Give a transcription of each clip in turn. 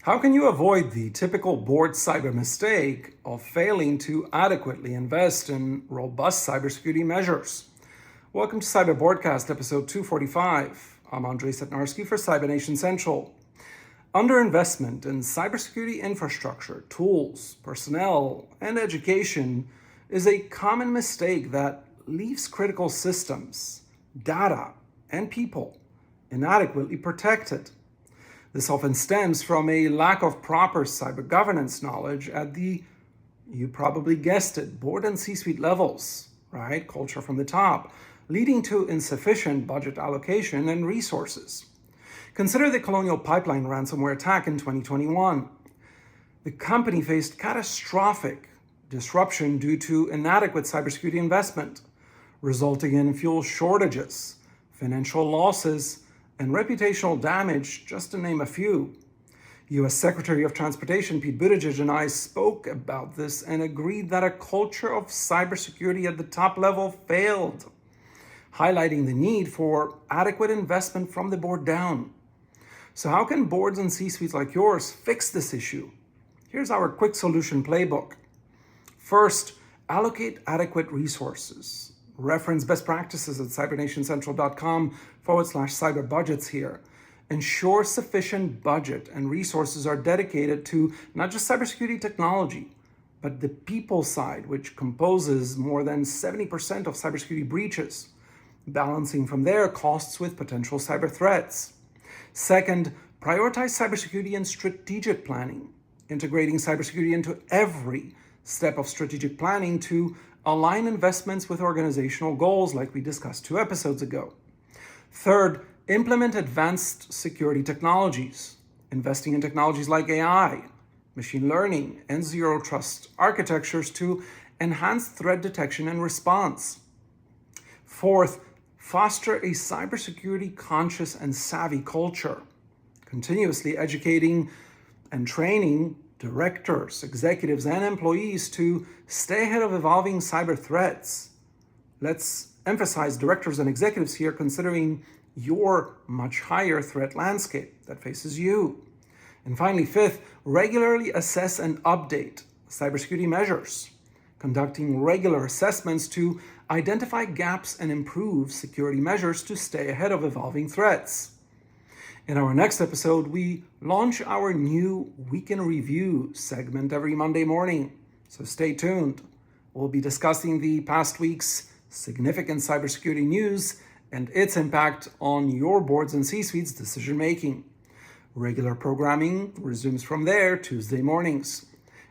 How can you avoid the typical board cyber mistake of failing to adequately invest in robust cybersecurity measures? Welcome to CyberBoardCast, episode 245. I'm Andrzej Cetnarski for CyberNation Central. Underinvestment in cybersecurity infrastructure, tools, personnel, and education is a common mistake that leaves critical systems, data, and people inadequately protected. This often stems from a lack of proper cyber governance knowledge at the, you probably guessed it, board and C-suite levels, right? Culture from the top, leading to insufficient budget allocation and resources. Consider the Colonial Pipeline ransomware attack in 2021. The company faced catastrophic disruption due to inadequate cybersecurity investment, resulting in fuel shortages, financial losses, and reputational damage, just to name a few. U.S. Secretary of Transportation Pete Buttigieg and I spoke about this and agreed that a culture of cybersecurity at the top level failed, highlighting the need for adequate investment from the board down. So how can boards and C-suites like yours fix this issue? Here's our quick solution playbook. First, allocate adequate resources. Reference best practices at cybernationcentral.com/cyberbudgets here. Ensure sufficient budget and resources are dedicated to not just cybersecurity technology, but the people side, which composes more than 70% of cybersecurity breaches, balancing from there costs with potential cyber threats. Second, prioritize cybersecurity and strategic planning, integrating cybersecurity into every step of strategic planning to align investments with organizational goals like we discussed 2 episodes ago. Third, implement advanced security technologies, investing in technologies like AI, machine learning, and zero trust architectures to enhance threat detection and response. Fourth, foster a cybersecurity conscious and savvy culture, continuously educating and training directors, executives, and employees to stay ahead of evolving cyber threats. Let's emphasize directors and executives here, considering your much higher threat landscape that faces you. And finally, fifth, regularly assess and update cybersecurity measures, conducting regular assessments to identify gaps and improve security measures to stay ahead of evolving threats. In our next episode, we launch our new Week in Review segment every Monday morning, so stay tuned. We'll be discussing the past week's significant cybersecurity news and its impact on your boards and C-suites decision-making. Regular programming resumes from there Tuesday mornings.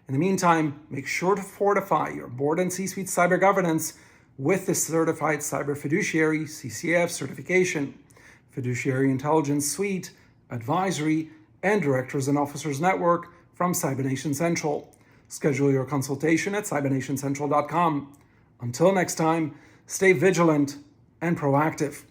In the meantime, make sure to fortify your board and C-suite cyber governance with the Certified Cyber Fiduciary CCF certification, Fiduciary Intelligence Suite, Advisory, and Directors and Officers Network from CyberNation Central. Schedule your consultation at cybernationcentral.com. Until next time, stay vigilant and proactive.